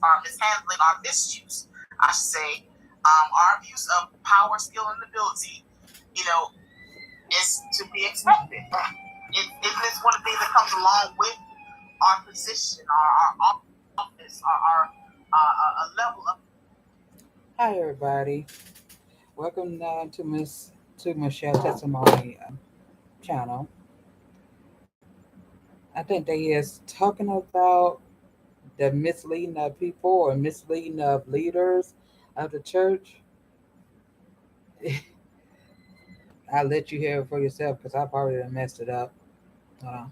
our mishandling, our misuse, I should say, our abuse of power, skill, and ability, is to be expected. Isn't this one of the things that comes along with our position, our office, our a level of. Hi, everybody. Welcome to Michelle Testimony channel. I think they is talking about the misleading of people or misleading of leaders of the church. I'll let you hear it for yourself because I've already messed it up. Uh,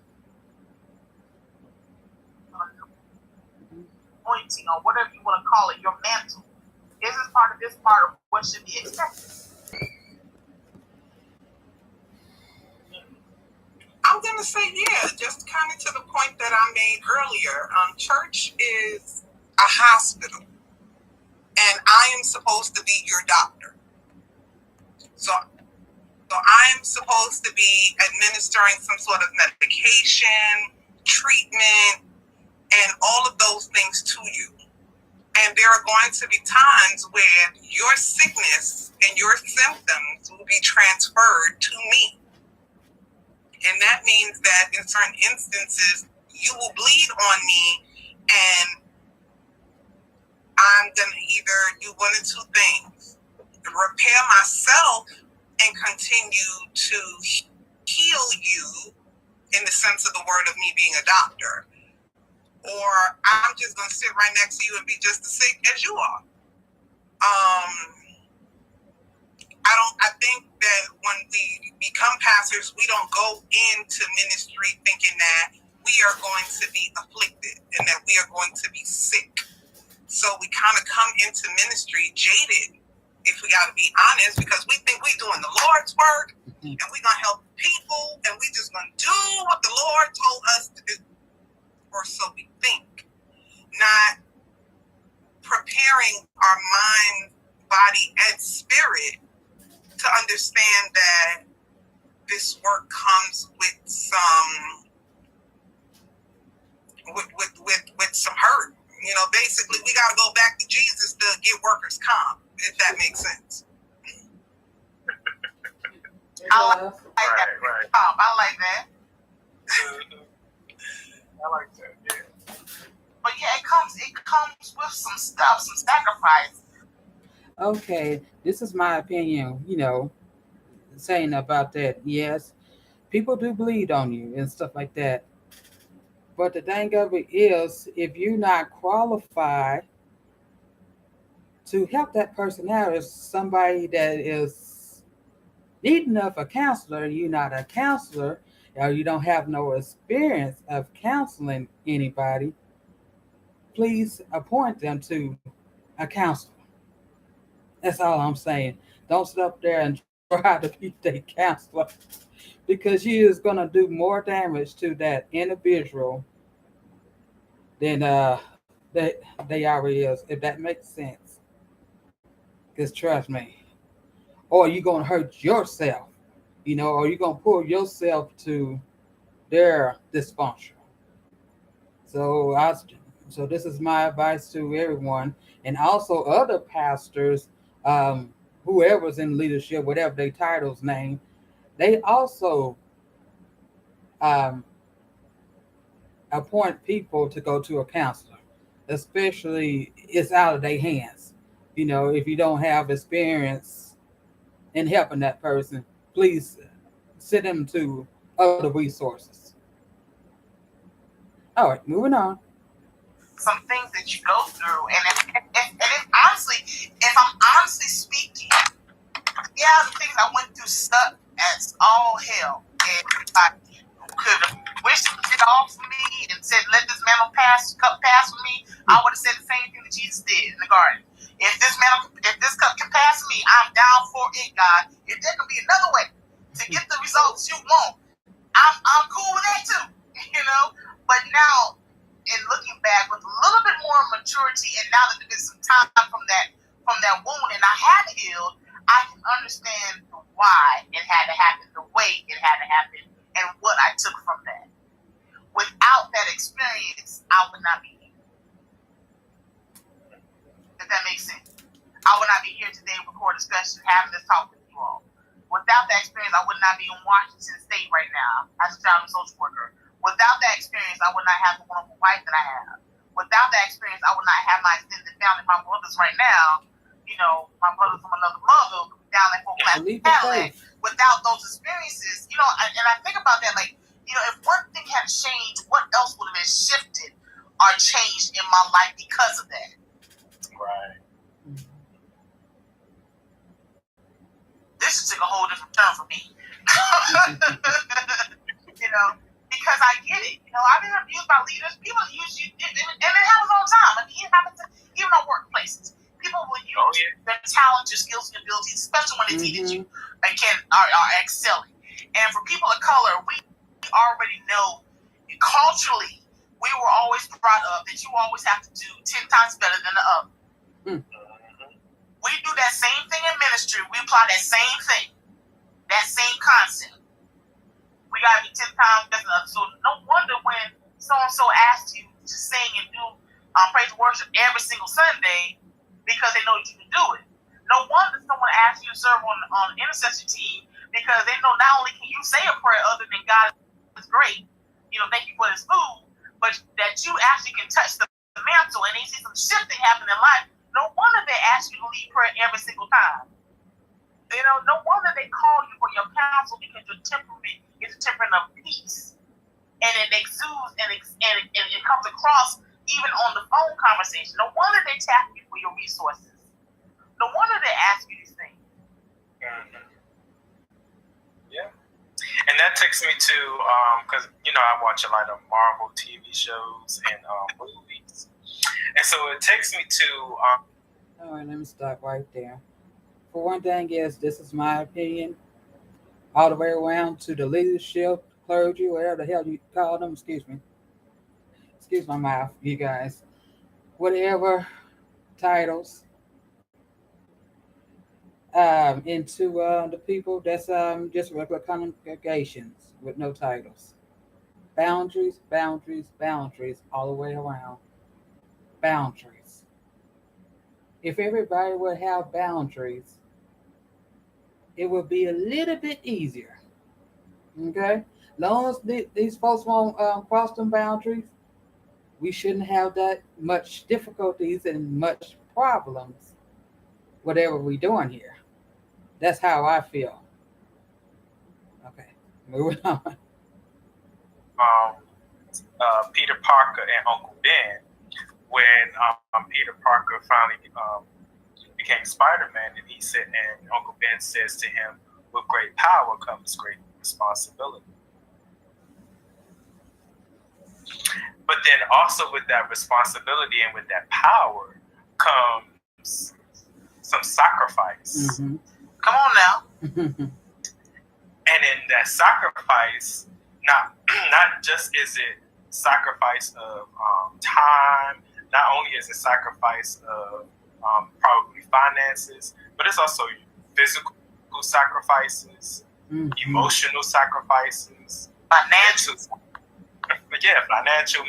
Anointing or whatever you want to call it, your mantle. Isn't part of this part of what should be expected? I'm going to say, yeah, just kind of to the point that I made earlier. Church is a hospital, and I am supposed to be your doctor. So I am supposed to be administering some sort of medication, treatment, and all of those things to you. And there are going to be times where your sickness and your symptoms will be transferred to me. And that means that in certain instances, you will bleed on me, and I'm going to either do one of two things: repair myself and continue to heal you in the sense of the word of me being a doctor, or I'm just going to sit right next to you and be just as sick as you are. I think that when we become pastors, we don't go into ministry thinking that we are going to be afflicted and that we are going to be sick. So we kind of come into ministry jaded, if we got to be honest, because we think we're doing the Lord's work and we're going to help people and we're just going to do what the Lord told us to do. Or so we think. Not preparing our mind, body, and spirit to understand that this work comes with some with some hurt. Basically, we got to go back to Jesus to get workers' comp, if that makes sense. I like that. Right. I like that. I like that, yeah. But yeah, it comes with some stuff, some sacrifice. okay, this is my opinion, saying about that. Yes, people do bleed on you and stuff like that. But the thing of it is, if you're not qualified to help that person out, if somebody that is needing of a counselor, you're not a counselor, or you don't have no experience of counseling anybody, please appoint them to a counselor. That's all I'm saying. Don't sit up there and try to be their counselor because you is gonna do more damage to that individual than they already is. If that makes sense, because trust me, or you're gonna hurt yourself, or you're gonna pull yourself to their dysfunction. So so this is my advice to everyone, and also other pastors, um, whoever's in leadership, whatever their titles name, they also um, appoint people to go to a counselor, especially it's out of their hands. If you don't have experience in helping that person, please send them to other resources. All right, moving on. Some things that you go through, and if honestly, if I'm honestly speaking, yeah, the things I went through sucked as all hell, and I could have wished it off for me and said, "Let this cup pass for me." I would have said the same thing that Jesus did in the garden. If this cup can pass me, I'm down for it, God. If there can be another way to get the results you want, I'm cool with that too, But now, in looking back with a little bit more maturity, and now that there's been some time from that wound, and I have healed, I can understand why it had to happen, the way it had to happen, and what I took from that. Without that experience, I would not be here. discussion, having this talk with you all. Without that experience, I would not be in Washington State right now as a child and social worker. Without that experience, I would not have the wonderful wife that I have. Without that experience, I would not have my extended family, my brothers right now. You know, my brothers from another mother down there for Cadillac. Without those experiences, you know, and I think about that, like, you know, if one thing had changed, what else would have been shifted or changed in my life because of that? Right. This just took a whole different turn for me. You know, because I get it. You know, I've been abused by leaders. People use you, and it happens all the time. I mean, it happens even on workplaces. People will use their talent, your skills, and abilities, especially when they see that you are excelling. And for people of color, we already know culturally, we were always brought up that you always have to do 10 times better than the other. We do that same thing in ministry. We apply that same thing, that same concept. We gotta be 10 times better than the other. So no wonder when so-and-so asks you to sing and do praise and worship every single Sunday, because they know that you can do it. No wonder someone asks you to serve on the intercession team, because they know not only can you say a prayer other than God is great, you know, thank you for this food, but that you actually can touch the mantle and they see some shifting happen in life. No wonder they ask you to lead prayer every single time. You know, no wonder they call you for your counsel, because your temperament is a temperament of peace. And it exudes and it comes across even on the phone conversation. No wonder they tap you for your resources. No wonder they ask you these things. Yeah. And that takes me to, because, you know, I watch a lot of Marvel TV shows and movies. And so it takes me to... All right, let me stop right there. For one thing, yes, this is my opinion. All the way around to the leadership, clergy, whatever the hell you call them, excuse me. Excuse my mouth, you guys. Whatever titles into the people that's just regular congregations with no titles. Boundaries, boundaries, boundaries all the way around. Boundaries. If everybody would have boundaries, it would be a little bit easier. Okay? Long as these folks won't cross them boundaries, we shouldn't have that much difficulties and much problems, whatever we're doing here. That's how I feel. Okay, moving on. Peter Parker and Uncle Ben, when Peter Parker finally became Spider-Man, and he said, and Uncle Ben says to him, "With great power comes great responsibility." But then also with that responsibility and with that power comes some sacrifice. Mm-hmm. Come on now. And in that sacrifice, not just is it sacrifice of time, not only is it sacrifice of probably finances, but it's also physical sacrifices, emotional sacrifices, financial,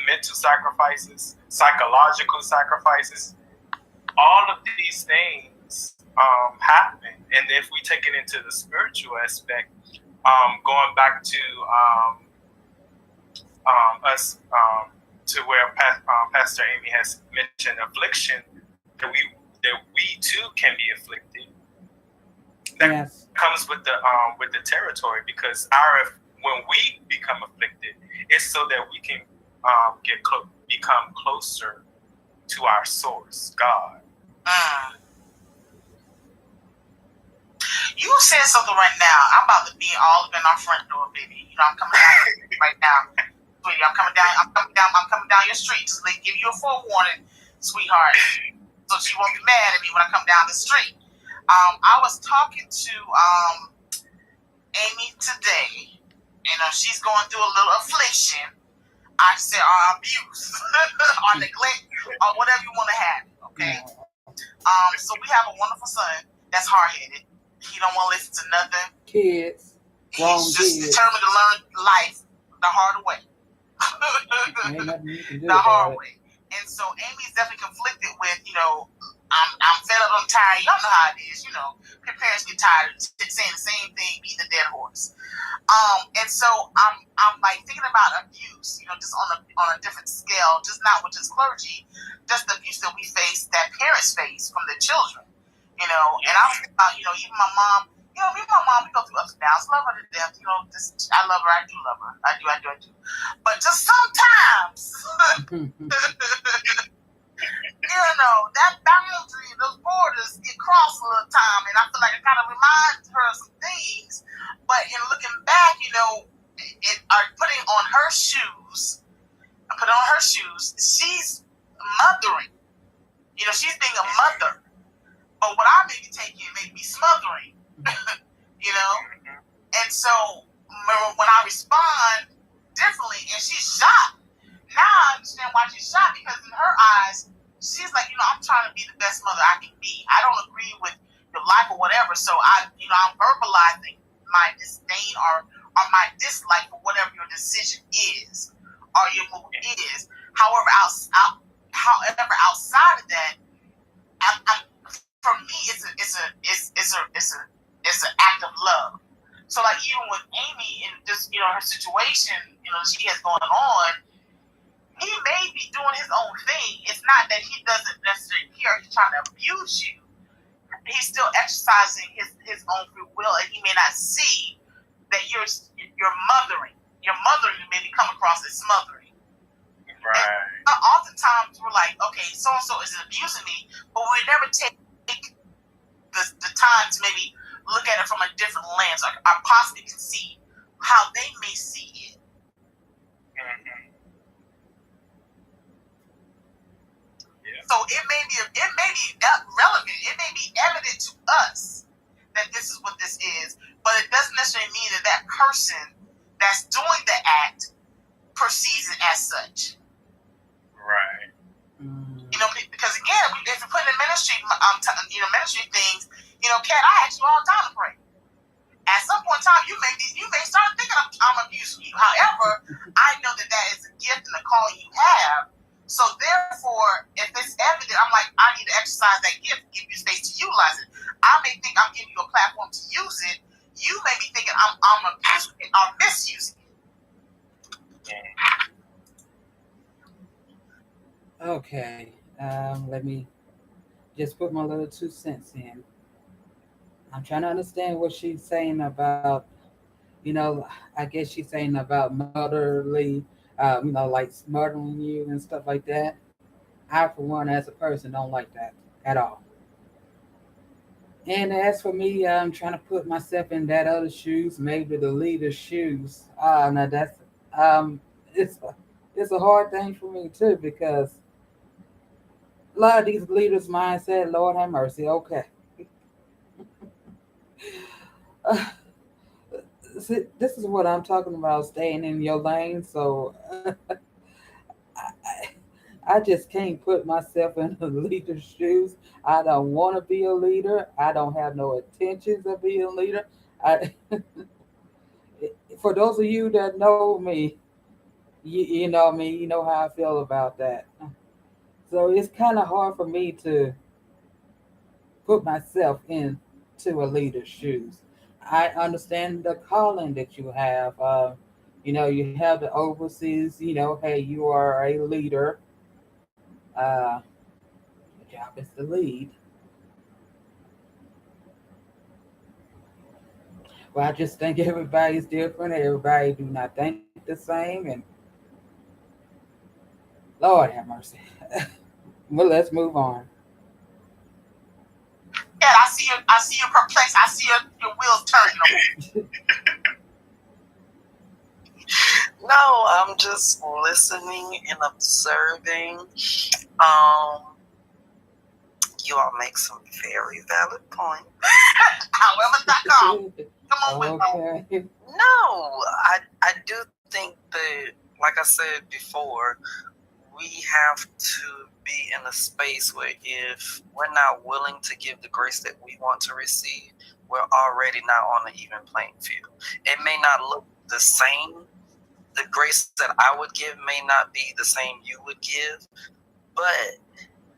mental sacrifices, psychological sacrifices. All of these things happen. And if we take it into the spiritual aspect, going back to us to where Pastor Amy has mentioned affliction, that we too can be afflicted. That comes with the territory, because when we become afflicted, it's so that we can become closer to our source, God. You said something right now. I'm about to be all up in our front door, baby. You know, I'm coming down right now, sweetie. I'm coming down your street. Just to give you a forewarning, sweetheart, so she won't be mad at me when I come down the street. I was talking to Amy today. You know, she's going through a little affliction. I said, or abuse, or neglect, or whatever you want to have. Okay. So we have a wonderful son that's hard-headed. He don't want to listen to nothing. Kids. He's just determined to learn life the hard way. The hard way. And so Amy's definitely conflicted with, you know, I'm fed up, I'm tired right? Y'all know how it is. Your parents get tired of saying the same thing, beating the dead horse. And so I'm like thinking about abuse, just on a different scale, just not with just clergy, just the abuse that we face, that parents face from their children, and I was thinking about, even my mom, me and my mom, we go through ups and downs, love her to death, I love her, I do love her, I do. But just sometimes, that boundary, those borders get crossed a little time, and I feel like it kind of reminds her of some things. But in looking back, putting on her shoes, she's mothering. She's being a mother. But what I may be taking may be smothering. And so when I respond differently, and she's shocked. Now I understand why she's shocked, because in her eyes, she's like, I'm trying to be the best mother I can be. I don't agree with your life or whatever, so I'm verbalizing my disdain or my dislike for whatever your decision is or your move is. However, outside of that, for me, it's an act of love. So like even with Amy and just her situation, she has going on. He may be doing his own thing. It's not that he doesn't necessarily care. He's trying to abuse you. He's still exercising his own free will, and he may not see that you're mothering. Your mothering may come across as smothering. Right. And oftentimes we're like, okay, so and so is abusing me, but we never take the time to maybe look at it from a different lens, or possibly can see how they may see it. Mm-hmm. Yeah. So it may be relevant. It may be evident to us that this is what this is, but it doesn't necessarily mean that person that's doing the act perceives it as such. Right. Because again, if you put in ministry, ministry things, Kat, I ask you all the time to pray. At some point in time, you may start thinking I'm abusing you. However, I know that is a gift and a calling you have. So therefore, if it's evident, I'm like, I need to exercise that gift, give you space to utilize it. I may think I'm giving you a platform to use it. You may be thinking I'm abusing it or misusing it. Okay, let me just put my little 2 cents in. I'm trying to understand what she's saying about, I guess she's saying about motherly, like smothering you and stuff like that. I, for one, as a person, don't like that at all. And as for me, I'm trying to put myself in that other shoes, maybe the leader's shoes. Now that's it's a hard thing for me too, because a lot of these leaders' mindset, Lord have mercy. Okay. See, this is what I'm talking about, staying in your lane. So I just can't put myself in a leader's shoes. I don't want to be a leader. I don't have no intentions of being a leader. For those of you that know me, you know me, you know how I feel about that. So it's kind of hard for me to put myself into a leader's shoes. I understand the calling that you have. You have the overseas, hey, you are a leader. Your job is to lead. Well, I just think everybody's different. Everybody do not think the same. And Lord have mercy. Well, let's move on. Yeah, I see you perplexed. I see your wheels turning. No, I'm just listening and observing. You all make some very valid points. However.com. Come on with Okay. No, I do think that, like I said before, we have to be in a space where if we're not willing to give the grace that we want to receive, we're already not on an even playing field. It may not look the same. The grace that I would give may not be the same you would give. But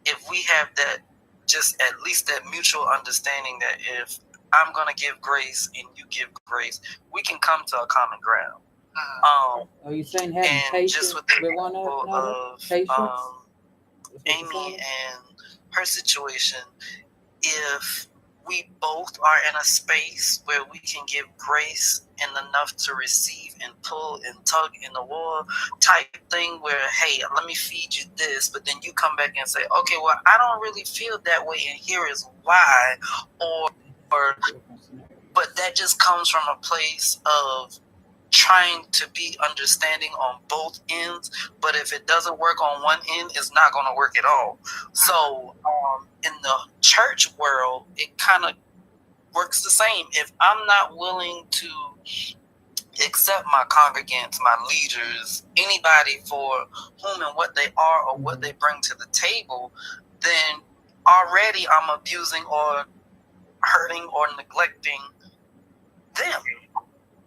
if we have that just at least that mutual understanding that if I'm going to give grace and you give grace, we can come to a common ground. Are you saying having and patience just with the with one example another? of Patience? Amy and her situation, if we both are in a space where we can give grace and enough to receive and pull and tug in the war type thing where, hey, let me feed you this, but then you come back and say, okay, well, I don't really feel that way and here is why, or but that just comes from a place of trying to be understanding on both ends, but if it doesn't work on one end, it's not going to work at all. So in the church world, it kind of works the same. If I'm not willing to accept my congregants, my leaders, anybody for whom and what they are or what they bring to the table, then already I'm abusing or hurting or neglecting them.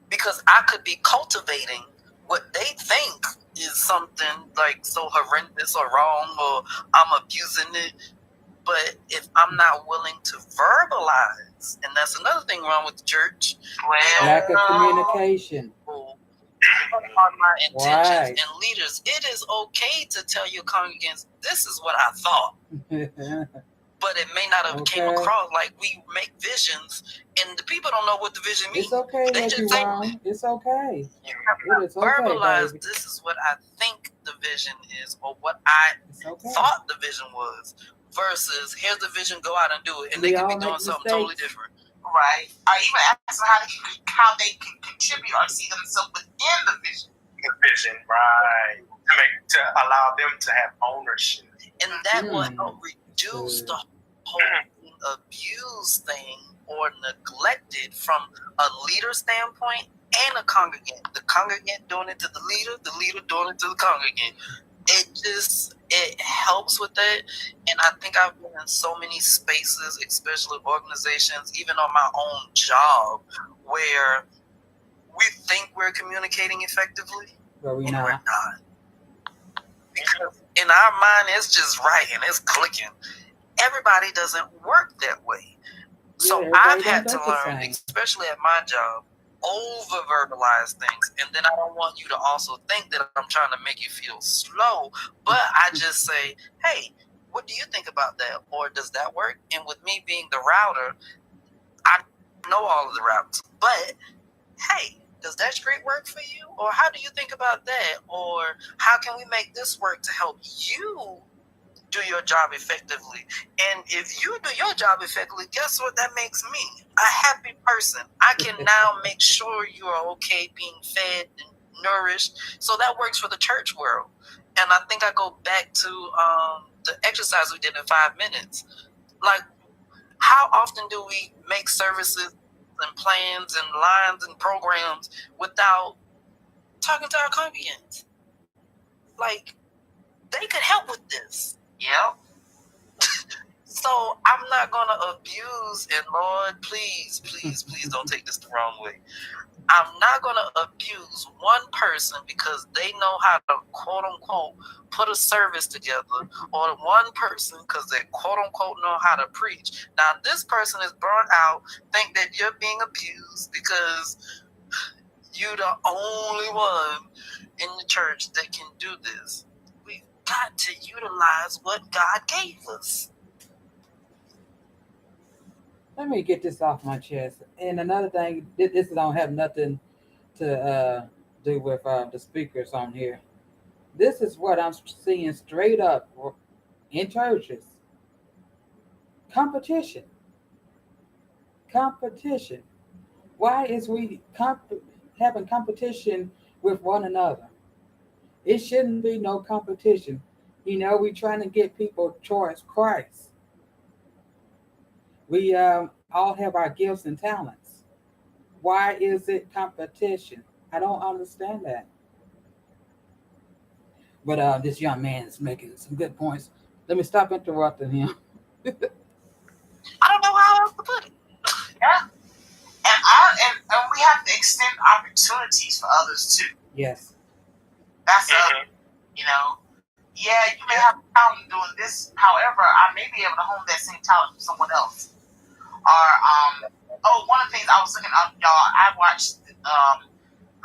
Because I could be cultivating what they think is something like so horrendous or wrong, or I'm abusing it. But if I'm not willing to verbalize, and that's another thing wrong with the church, lack of communication. What are my intentions? Right. And leaders, it is okay to tell your congregants, this is what I thought. But it may not have came across. Like, we make visions and the people don't know what the vision means. It's okay they that just you're wrong. It's okay. You have to verbalize, this is what I think the vision is, or what I thought the vision was, versus here's the vision, go out and do it. And they could be doing something totally different. Right. Or even ask them how they can contribute or see themselves within the vision. The vision, right. To allow them to have ownership. And that will help reduce the whole abuse thing or neglected from a leader standpoint and a congregant. The congregant doing it to the leader doing it to the congregant. It helps with that. And I think I've been in so many spaces, especially organizations, even on my own job, where we think we're communicating effectively, but we're and not. we're not. Because in our mind, it's just right and it's clicking. Everybody doesn't work that way. So I've had to learn, especially at my job, over verbalize things. And then I don't want you to also think that I'm trying to make you feel slow, but I just say, hey, what do you think about that? Or does that work? And with me being the router, I know all of the routes, but hey, does that street work for you? Or how do you think about that? Or how can we make this work to help you do your job effectively? And if you do your job effectively, guess what that makes me? A happy person. I can now make sure you are okay being fed and nourished. So that works for the church world. And I think I go back to the exercise we did in 5 minutes. Like, how often do we make services and plans and lines and programs without talking to our congregants? Like, they could help with this. Yep. So I'm not going to abuse, and Lord, please don't take this the wrong way. I'm not going to abuse one person because they know how to, quote unquote, put a service together, or one person because they, quote unquote, know how to preach. Now, this person is burnt out, think that you're being abused because you're the only one in the church that can do this. We've got to utilize what God gave us. Let me get this off my chest. And another thing, this don't have nothing to do with the speakers on here. This is what I'm seeing straight up in churches. Competition. Why is we having competition with one another? It shouldn't be no competition. You know, we're trying to get people towards Christ. We all have our gifts and talents. Why is it competition? I don't understand that. But this young man is making some good points. Let me stop interrupting him. I don't know how else to put it. Yeah. And we have to extend opportunities for others too. Yes. That's you know, yeah, you may have a problem doing this. However, I may be able to hone that same talent from someone else. Or one of the things I was looking up, y'all, I watched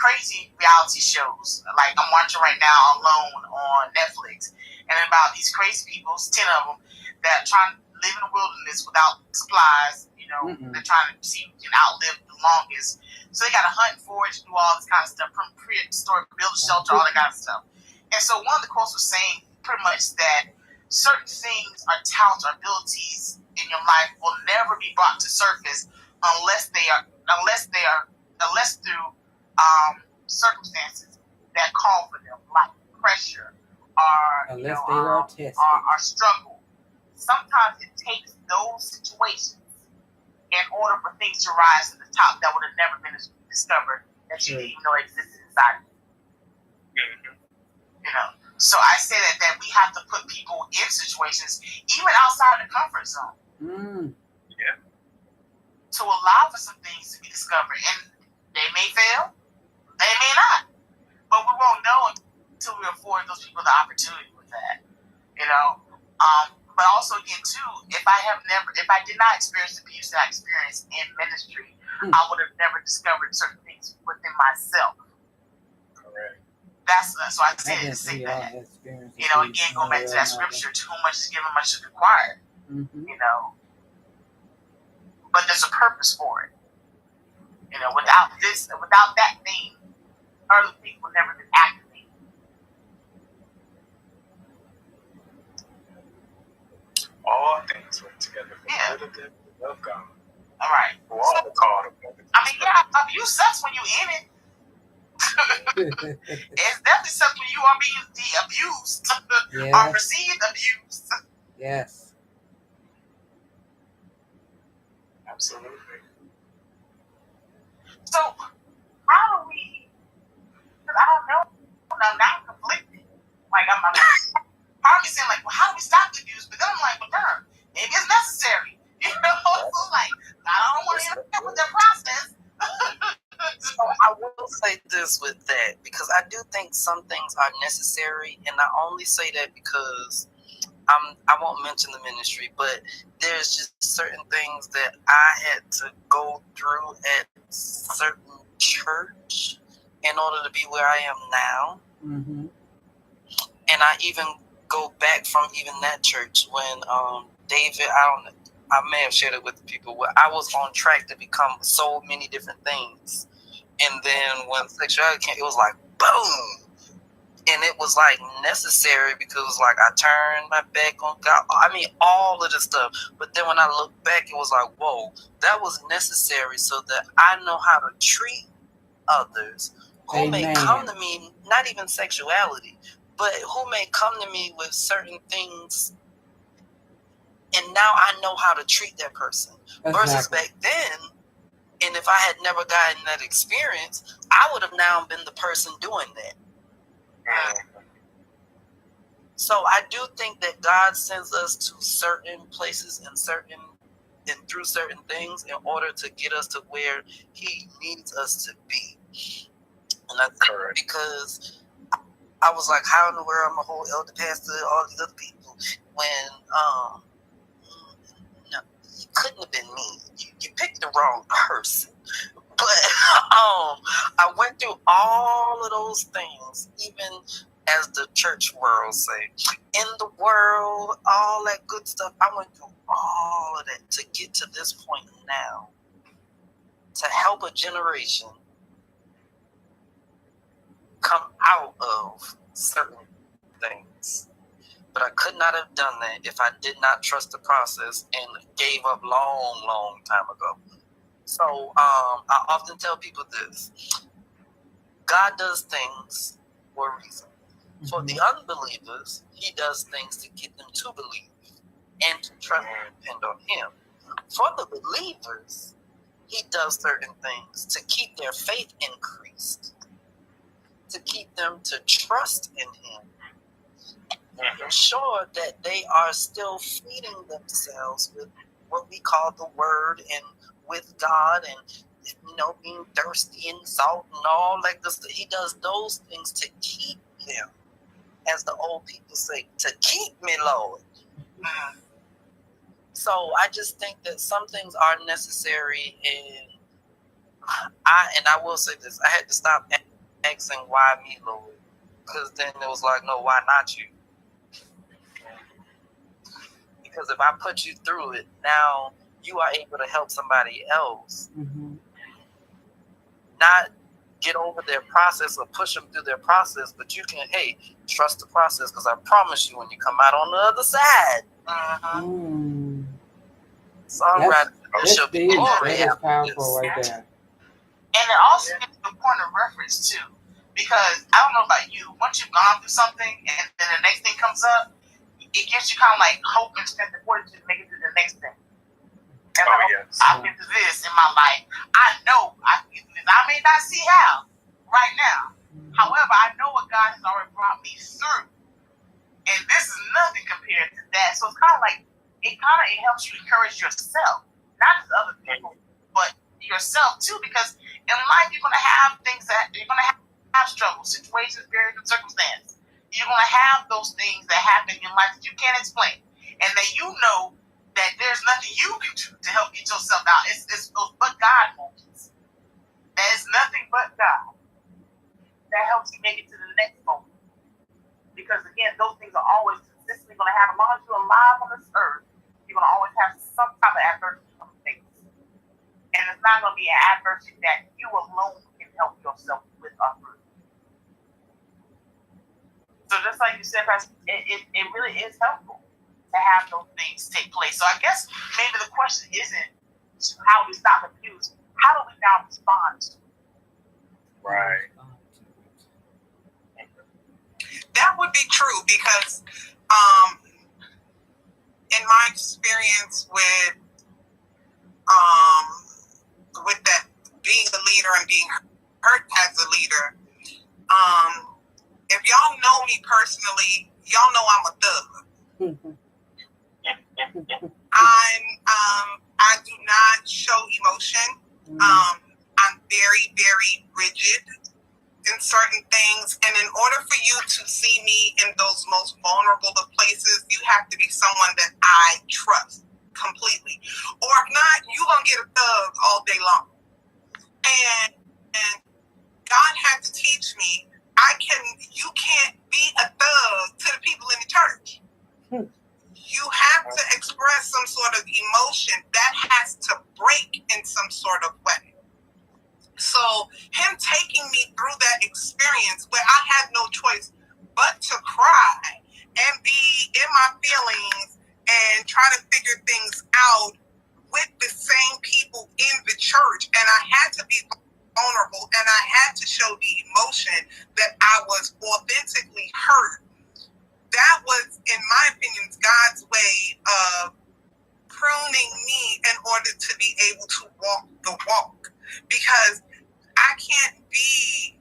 crazy reality shows. Like I'm watching right now Alone on Netflix, and about these crazy people, 10 of them, that are trying to live in the wilderness without supplies. You know, they're trying to see who can outlive the longest. So they got to hunt, forage, do all this kind of stuff, prehistoric, build a shelter, all that kind of stuff. And so one of the quotes was saying pretty much that certain things or talents or abilities in your life will never be brought to surface unless through circumstances that call for them, like pressure or or struggle. Sometimes it takes those situations in order for things to rise to the top that would have never been discovered that you didn't even know existed inside of you. You know. So I say that we have to put people in situations, even outside the comfort zone. Yeah. To allow for some things to be discovered. And they may fail, they may not. But we won't know until we afford those people the opportunity with that. You know? But also again too, if I did not experience the abuse that I experienced in ministry, I would have never discovered certain things within myself. Correct. So I say that. You know, again, going back to that scripture, to whom much is given, much is required. You know. But there's a purpose for it. You know, without that thing, other things will never be activated. All things work together for the good of them who love God. All right. We're all called. I mean, abuse sucks when you're in it. It's definitely sucks when you are being abused or perceived abused. Yes. Absolutely. So, how do we? Because I don't know. Now I'm conflicted. Like I'm part of me saying like, well, how do we stop the abuse? But then I'm like, well, darn, maybe it's necessary. You know, so like I don't want to interfere with their process. So I will say this with that, because I do think some things are necessary, and I only say that because I won't mention the ministry, but there's just certain things that I had to go through at certain church in order to be where I am now. And I even go back from even that church when David, I may have shared it with the people, where I was on track to become so many different things. And then when sexuality came, it was like, boom. And it was like necessary because like I turned my back on God. I mean, all of this stuff. But then when I look back, it was like, whoa, that was necessary so that I know how to treat others who may come to me, not even sexuality, but who may come to me with certain things. And now I know how to treat that person. Versus back then, and if I had never gotten that experience, I would have now been the person doing that. So I do think that God sends us to certain places and through certain things in order to get us to where He needs us to be. And I think because I was like, how in the world I'm a whole elder pastor, all these other people, when no, you couldn't have been me. You picked the wrong person. But I went through all of those things, even as the church world say, in the world, all that good stuff. I went through all of that to get to this point now, to help a generation come out of certain things. But I could not have done that if I did not trust the process and gave up long time ago. So I often tell people this: God does things for a reason. For the unbelievers, He does things to get them to believe and to trust and depend on Him. For the believers, He does certain things to keep their faith increased, to keep them to trust in Him, and ensure that they are still feeding themselves with what we call the Word and with God, and being thirsty and salt and all like this. He does those things to keep them as the old people say, to keep me, Lord. Mm. So I just think that some things are necessary, and I will say this: I had to stop asking why me, Lord, because then it was like, no, why not you? Because if I put you through it, now you are able to help somebody else, not get over their process or push them through their process, but you can, hey, trust the process, because I promise you, when you come out on the other side, songwriting shall be That glory. is powerful right there. And it also gives you a point of reference too, because I don't know about you, once you've gone through something and then the next thing comes up, it gives you kind of like hope and strength and fortitude to make it to the next thing. And I've been through this in my life. I know I can get through this. I may not see how right now. However, I know what God has already brought me through. And this is nothing compared to that. So it's kind of like, it helps you encourage yourself, not just other people, but yourself too, because in life you're going to have things that you're going to have struggles, situations, periods, and circumstances. You're going to have those things that happen in life that you can't explain, and that you know that there's nothing you can do to help get yourself out. It's those but God moments. That is nothing but God that helps you make it to the next moment. Because again, those things are always consistently going to happen. As long as you're alive on this earth, you're going to always have some type of adversity on the face. And it's not going to be an adversity that you alone can help yourself with or through. So just like you said, Pastor, it really is helpful to have those things take place. So I guess maybe the question isn't how we stop abuse. How do we now respond to it? Right. That would be true, because in my experience with that being a leader and being hurt as a leader, if y'all know me personally, y'all know I'm a thug. I do not show emotion. I'm very, very rigid in certain things, and in order for you to see me in those most vulnerable of places, you have to be someone that I trust completely. Or if not, you're gonna get a thug all day long. And God had to teach me, you can't be a thug to the people in the church. You have to express some sort of emotion that has to break in some sort of way. So him taking me through that experience where I had no choice but to cry and be in my feelings and try to figure things out with the same people in the church, and I had to be vulnerable, and I had to show the emotion that I was authentically hurt. That was, in my opinion, God's way of pruning me in order to be able to walk the walk. Because I can't be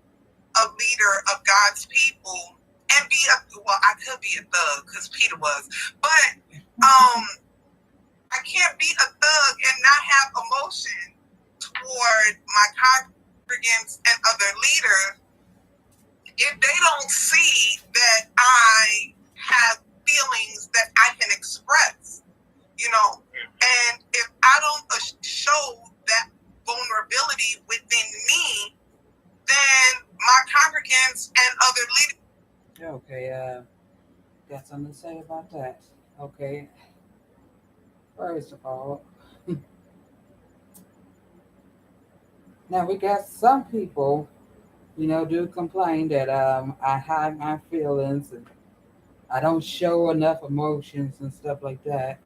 a leader of God's people and I could be a thug, because Peter was, but I can't be a thug and not have emotion toward my congregants and other leaders if they don't see that I have feelings that I can express, and if I don't show that vulnerability within me, then my congregants and other leaders. Okay, got something to say about that. Okay. First of all, now we got some people, do complain that I hide my feelings and I don't show enough emotions and stuff like that.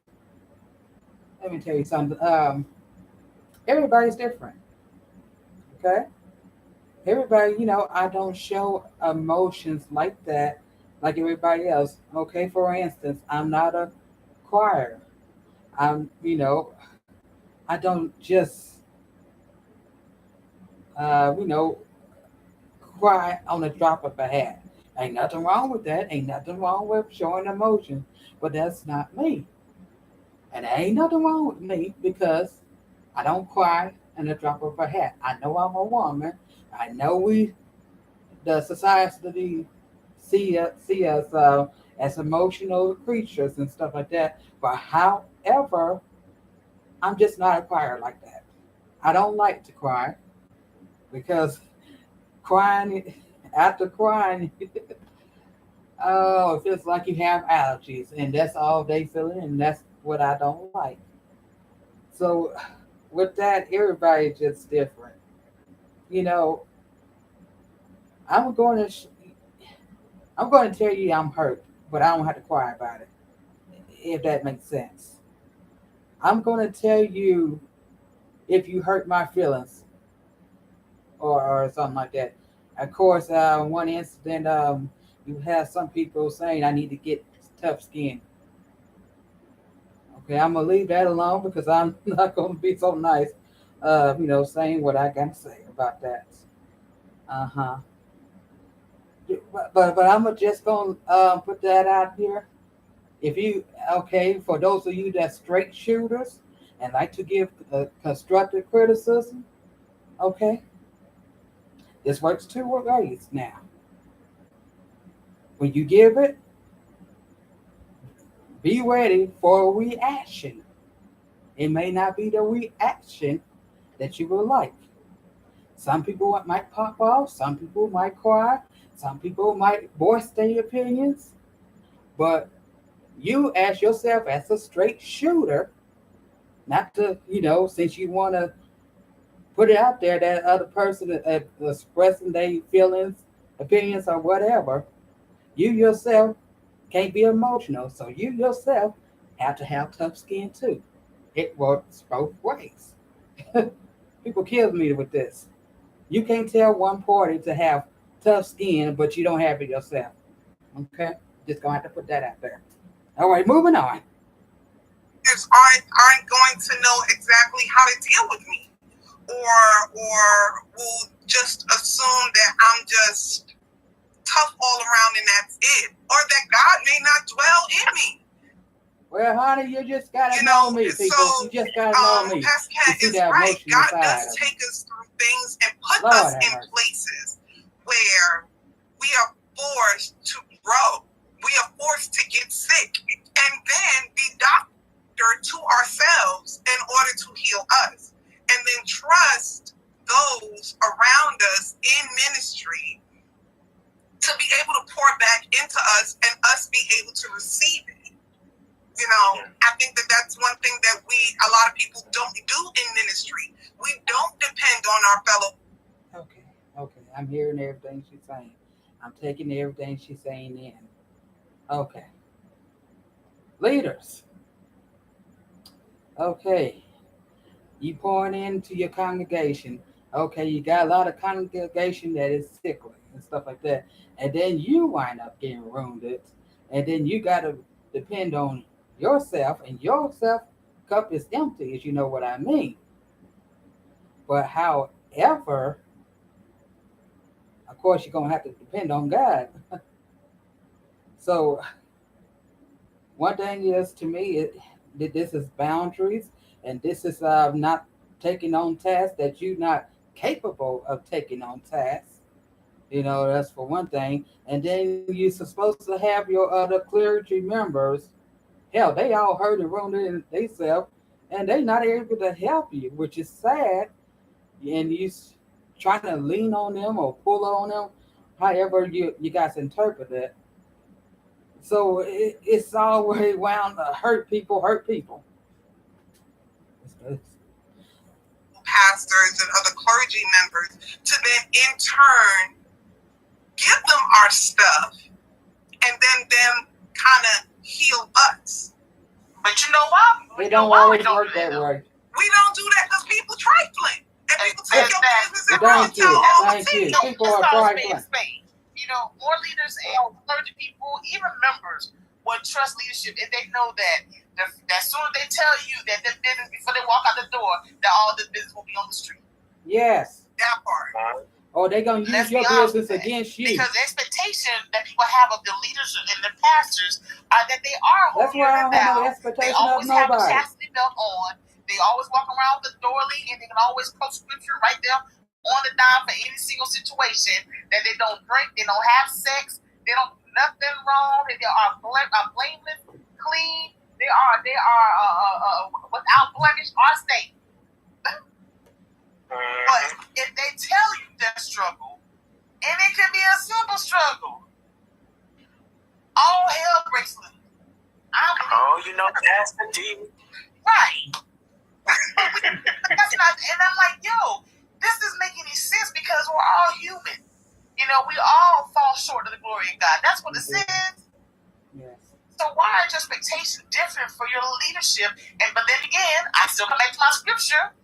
Let me tell you something. Everybody's different. Okay? Everybody, I don't show emotions like that, like everybody else. Okay, for instance, I'm not a crier. I'm, I don't just, cry on the drop of a hat. Ain't nothing wrong with that. Ain't nothing wrong with showing emotion, but that's not me. And there ain't nothing wrong with me because I don't cry in the drop of a hat. I know I'm a woman. I know the society see us as emotional creatures and stuff like that. But however, I'm just not a crier like that. I don't like to cry because crying after crying, oh, it feels like you have allergies, and that's all they feeling, and that's what I don't like. So with that, everybody's just different. You know, I'm going to I'm going to tell you I'm hurt, but I don't have to cry about it. If that makes sense, I'm going to tell you if you hurt my feelings or something like that. Of course, one incident, you have some people saying I need to get tough skin. Okay, I'm gonna leave that alone because I'm not gonna be so nice, saying what I gotta say about that. Uh huh. But I'm just gonna put that out here. If you okay, for those of you that straight shooters and like to give constructive criticism, okay, this works two ways now. When you give it, be ready for a reaction. It may not be the reaction that you would like. Some people might pop off, some people might cry, some people might voice their opinions, but you ask yourself as a straight shooter, not to, since you want to put it out there that other person expressing their feelings, opinions, or whatever, you yourself can't be emotional. So you yourself have to have tough skin too. It works both ways. People kill me with this. You can't tell one party to have tough skin, but you don't have it yourself. Okay? Just gonna have to put that out there. All right, moving on. Aren't going to know exactly how to deal with me, or will just assume that I'm just tough all around and that's it, or that God may not dwell in me. Well, honey, you just gotta know me, people. So, you just gotta know me. Pastor Cat is right. God does take us through things and put us in places where we are forced to grow. We are forced to get sick and then be doctor to ourselves in order to heal us, and then trust those around us in ministry to be able to pour back into us and us be able to receive it. I think that that's one thing that a lot of people don't do in ministry. We don't depend on our fellow. Okay. I'm hearing everything she's saying. I'm taking everything she's saying in. Okay. Leaders. Okay. You pouring into your congregation. Okay, you got a lot of congregation that is sickly and stuff like that. And then you wind up getting wounded. And then you got to depend on yourself, and your self cup is empty, if you know what I mean. But however, of course, you're going to have to depend on God. So one thing is, to me, this is boundaries, and this is not taking on tasks that you're not capable of taking on tasks. That's for one thing. And then you're supposed to have your other clergy members. Hell, they all hurt and wounded themselves, and they're not able to help you, which is sad. And you trying to lean on them or pull on them, however you guys interpret it. So it's always wound to hurt people. Pastors and other clergy members to then in turn give them our stuff and then them kind of heal us. But you know why? It don't always work that way. We don't do that because people trifling. And people take your business and run tell all the team. People are trifling. More leaders and clergy people, even members, will trust leadership if they know that as soon as they tell you that their business, before they walk out the door, that all the business will be on the street. Yes. That part. Or they're going to use your business against you. Because the expectation that people have of the leaders and the pastors are that they are holier than thou. They always have a chastity belt on. They always walk around with authority, and they can always quote scripture right there on the dime for any single situation. That they don't drink, they don't have sex, They don't do nothing wrong. They are blameless, clean. They are without blemish or stain. But if they tell you their struggle, and it can be a simple struggle, all hell breaks loose. That's the deal. Right. That's not, and I'm like, yo, this doesn't make any sense because we're all human. We all fall short of the glory of God. That's what it says. Yes. So why is your expectation different for your leadership? But then again, I still come back to my scripture.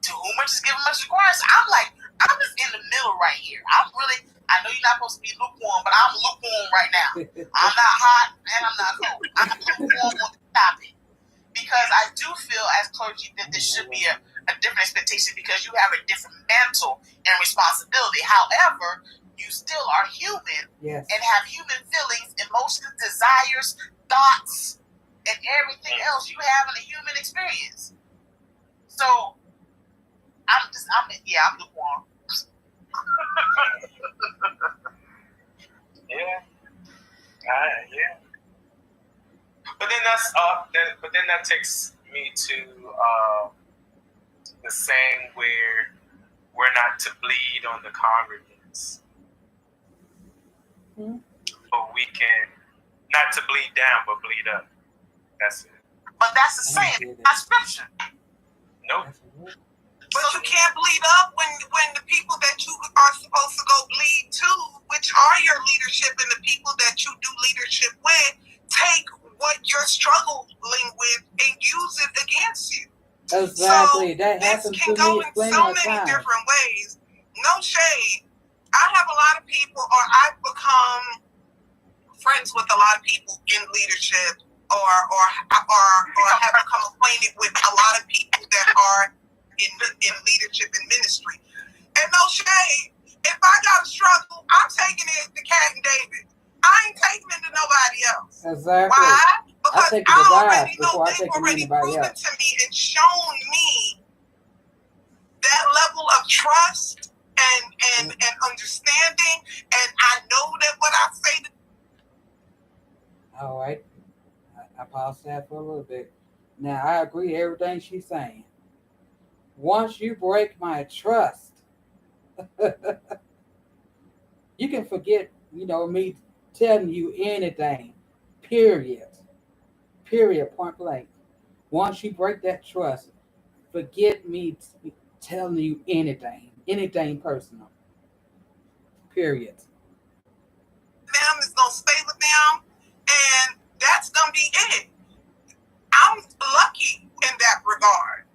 To whom much is given, much requires. I'm just in the middle right here. I know you're not supposed to be lukewarm, but I'm lukewarm right now. I'm not hot and I'm not cold. I'm lukewarm on the topic. Because I do feel as clergy that there should be a different expectation because you have a different mantle and responsibility. However, you still are human Yes. and have human feelings, emotions, desires, thoughts, and everything else you have in a human experience. So I'm lukewarm. Yeah. But then that takes me to the saying where we're not to bleed on the congregants, but we can not to bleed down, but bleed up. That's it. But that's the saying, not scripture. Nope. But you can't bleed up when the people that you are supposed to go bleed to, which are your leadership and the people that you do leadership with, take what you're struggling with and use it against you. Exactly. So that this happens can to go me in plenty so of many times. different ways. No shade. I have a lot of people, or I've become friends with a lot of people in leadership, or have become acquainted with a lot of people that are in leadership and ministry. And no shade, if I got a struggle, I'm taking it to Cat and David. I ain't taking it to nobody else. Exactly. Why? Because take it to God already know before I they've take it to already anybody proven else. to me and shown me that level of trust and understanding. And I know that what I say. All right. I paused that for a little bit. Now, I agree everything she's saying. Once you break my trust, you can forget, me telling you anything. Period. Point blank. Once you break that trust, forget me telling you anything personal. Period. Them is gonna stay with them, and that's gonna be it. I'm lucky in that regard.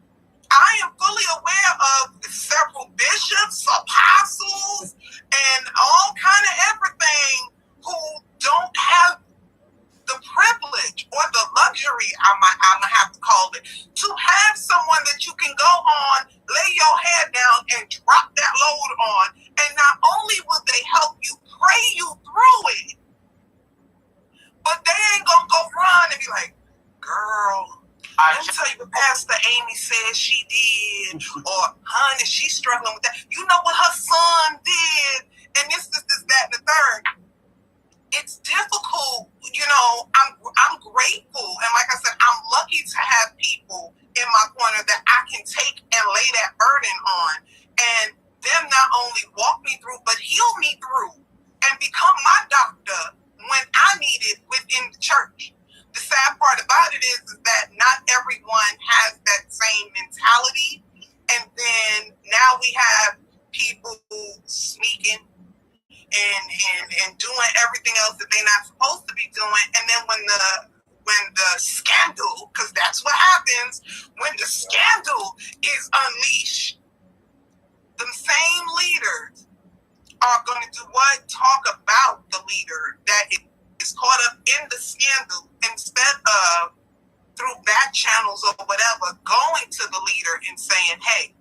I am fully aware of several bishops, apostles, and all kind of everything who don't have the privilege or the luxury, I'm gonna have to call it, to have someone that you can go on, lay your head down, and drop that load on. And not only will they help you, pray you through it, but they ain't gonna go run and be like, girl, let me tell you what Pastor Amy said she did, or honey, she's struggling with that. You know what her son did, and this, that, and the third. It's difficult, I'm grateful, and like I said, I'm lucky to have people in my corner that I can take and lay that burden on, and them not only walk me through, but heal me through, and become my doctor when I need it within the church. The sad part about it is that not everyone has that same mentality, and then now we have people sneaking and doing everything else that they're not supposed to be doing. And then when the scandal, because that's what happens, when the scandal is unleashed, the same leaders are going to do what? Talk about the leader that is caught up in the scandal, instead of through back channels or whatever, going to the leader and saying, hey,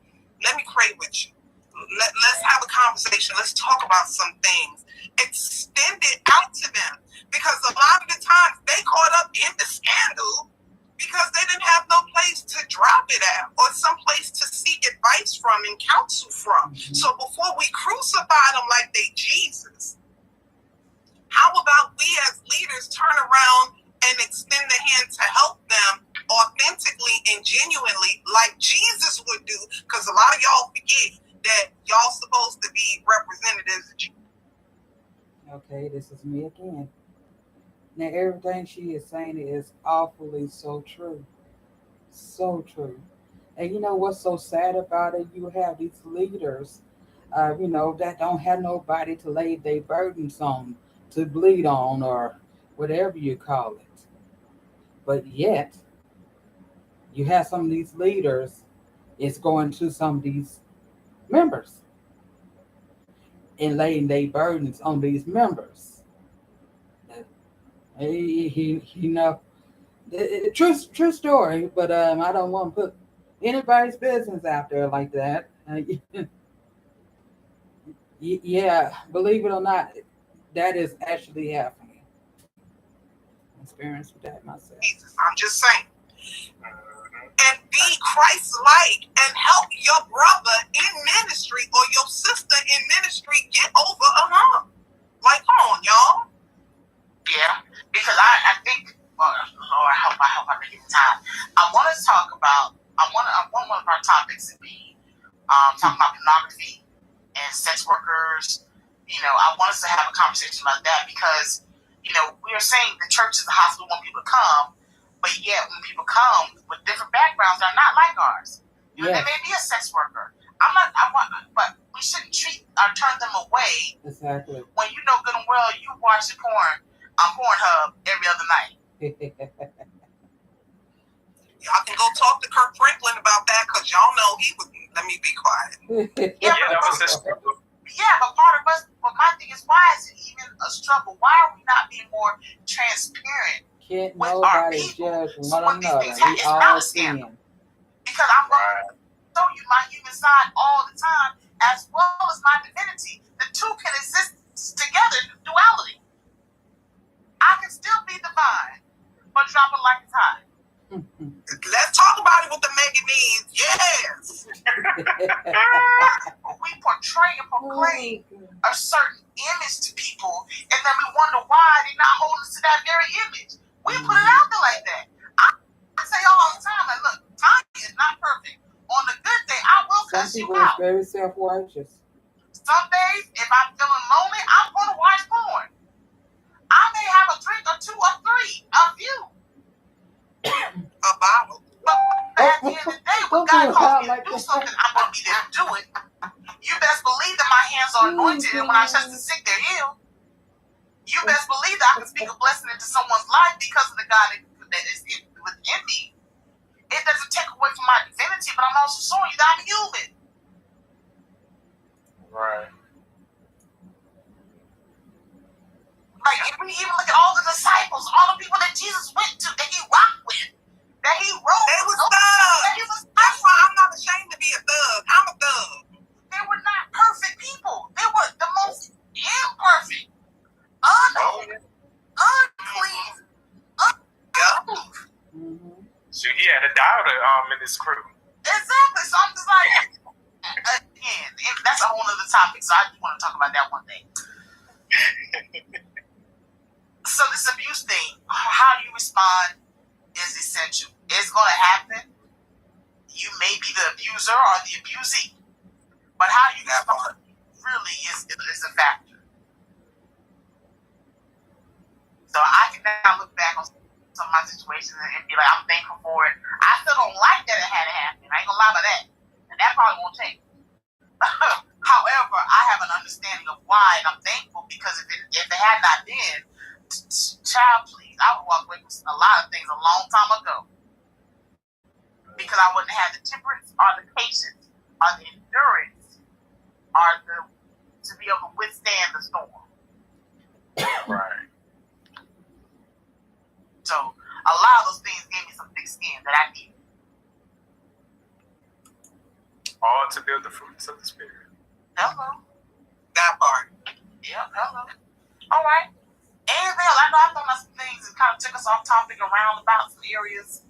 let me pray with you. Let's have a conversation. Let's talk about some things. Extend it out to them, because a lot of the times they caught up in the scandal because they didn't have no place to drop it at, or some place to seek advice from and counsel from. So before we crucify them like they Jesus, how about turn around and extend the hand to help them authentically and genuinely like Jesus would do, because a lot of y'all forget that y'all supposed to be representatives of Jesus. Okay, this is me again. Now, everything she is saying is awfully so true. So true. And you know what's so sad about it? You have these leaders, that don't have nobody to lay their burdens on, to bleed on, or whatever you call it. But yet, you have some of these leaders, it's going to some of these members and laying their burdens on these members. He know, true story, but I don't want to put anybody's business out there like that. Yeah, believe it or not, that is actually happening. Experience with that myself. I'm just saying. And be Christ-like and help your brother in ministry or your sister in ministry get over a hump. Like, come on, y'all. Yeah, because I think, well, Lord, I hope I make it in time. I want to talk about, I want one of our topics to be talking about pornography and sex workers. I want us to have a conversation about that because, we are saying the church is a hospital when people come, but yet when people come with different backgrounds, they're not like ours. They may be a sex worker. But we shouldn't treat or turn them away. Exactly. When you know good and well you watch the porn on Pornhub every other night. Y'all can go talk to Kirk Franklin about that because y'all know he would. Let me be quiet. But part of us. But my thing is, why is it even a struggle? Why are we not being more transparent? Can't with nobody our people? judge one another. We all sin. Because I'm going to show you my human side all the time, as well as my divinity. The two can exist together in duality. I can still be divine, but drop it like it's hot. Let's talk about it with the mega needs. Yes. We portray and proclaim a certain image to people, and then we wonder why they're not holding us to that very image. We put it out there like that. I say all the time, like, look, Tanya is not perfect. On the good day, I will cuss you out. Some people is very self-righteous. Some days, if I'm feeling lonely, I'm going to watch porn. I may have a drink or two or three, a few. A bottle. But at the end of the day, when God calls me to do something, I'm going to be there to do it. You best believe that my hands are anointed, and when I touch the sick, they're healed. You best believe that I can speak a blessing into someone's life because of the God that is within me. It doesn't take away from my divinity, but I'm also showing you that I'm human. Right. Like, if we even look at all the disciples, all the people that Jesus went to, that he rocked with, that he rode They was with, thugs. That's why I'm not ashamed to be a thug. I'm a thug. they were not perfect people. They were the most imperfect, unclean. So he had a daughter in his crew. Exactly. So I'm just like, again, that's a whole other topic. So I just want to talk about that one day. So this abuse thing, how you respond is essential. It's going to happen. You may be the abuser or the abusee, but how you respond really is a factor. So I can now look back on some of my situations and be like, I'm thankful for it. I still don't like that it had to happen. I ain't gonna lie about that, and that probably won't change. However, I have an understanding of why, and I'm thankful because if it had not been, child, please, I would walk away from a lot of things a long time ago. Because I wouldn't have the temperance or the patience or the endurance or to be able to withstand the storm. Right. So a lot of those things gave me some thick skin that I needed. All to build the fruits of the Spirit. Hello. That part. Yep, hello. All right. Anything else? I know I thought of some things that kind of took us off topic around about some areas.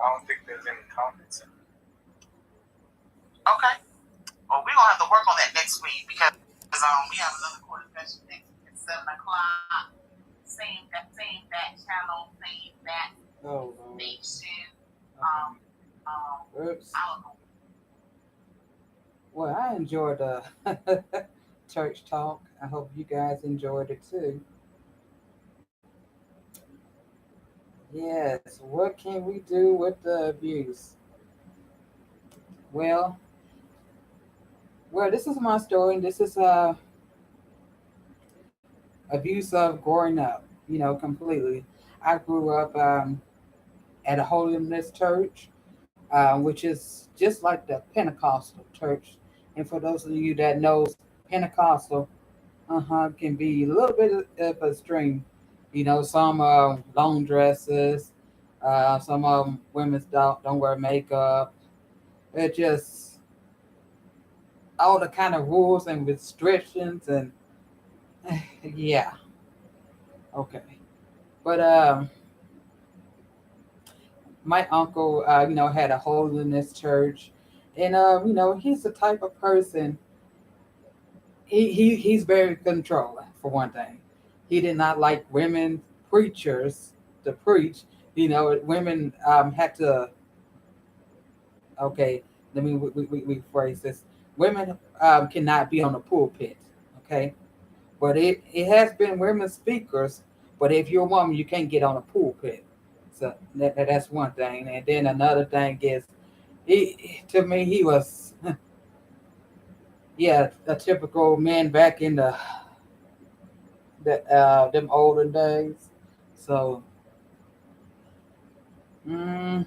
I don't think there's any comments. Okay. Well, we're going to have to work on that next next week because we have another quarter session next week at 7 o'clock. Same that channel, same that station. Oops. I don't know. Well, I enjoyed the church talk. I hope you guys enjoyed it too. Yes, what can we do with the abuse? Well, this is my story. This is abuse of growing up. Completely. I grew up at a holiness church, which is just like the Pentecostal church. And for those of you that knows Pentecostal, can be a little bit of extreme. Some long dresses, some of them women's don't wear makeup. It just all the kind of rules and restrictions and yeah, okay. But my uncle, had a holiness church, and he's the type of person. He's very controlling for one thing. He did not like women preachers to preach. Women had to. Okay, let me we phrase this. Women cannot be on the pulpit. Okay, but it has been women speakers. But if you're a woman, you can't get on a pulpit. So that's one thing. And then another thing is, to me he was, yeah, a typical man back in the them olden days. So, mm,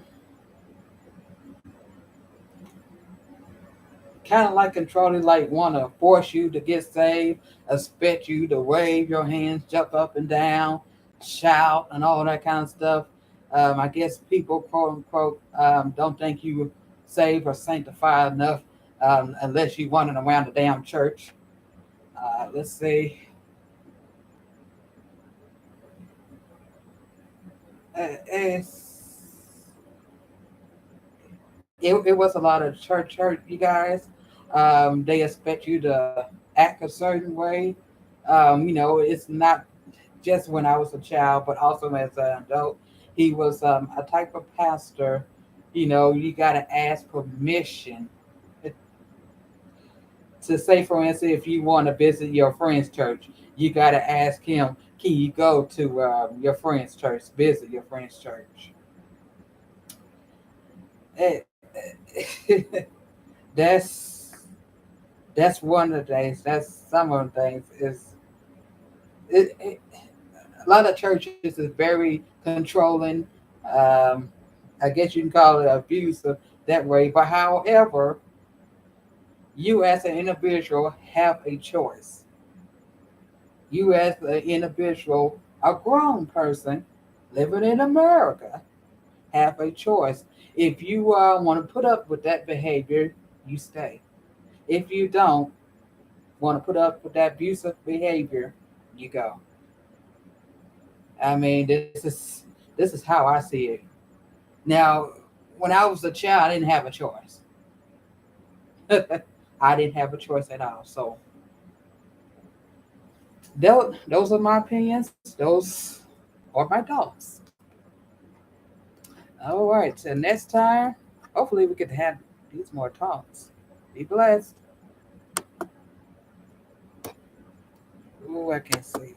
kind of like controlling, like want to force you to get saved, expect you to wave your hands, jump up and down, shout, and all that kind of stuff. I guess people, quote unquote, don't think you saved or sanctified enough unless you running around the damn church. Let's see. It's it was a lot of church hurt, you guys. They expect you to act a certain way. It's not just when I was a child, but also as an adult. He was a type of pastor. You got to ask permission to say, for instance, if you want to visit your friend's church, you got to ask him, can you go to your friend's church, visit your friend's church? Eh, that's one of the things. That's some of the things. It, a lot of churches is very controlling. Um, I guess you can call it abusive that way. But however, you as an individual have a choice. You as an individual, a grown person living in America, have a choice. If you want to put up with that behavior, you stay. If you don't want to put up with that abusive behavior, you go. I mean, this is how I see it. Now, when I was a child, I didn't have a choice. I didn't have a choice at all. So those are my opinions. Those are my thoughts. All right. Till next time, hopefully we can have these more talks. Be blessed. Oh, I can't see.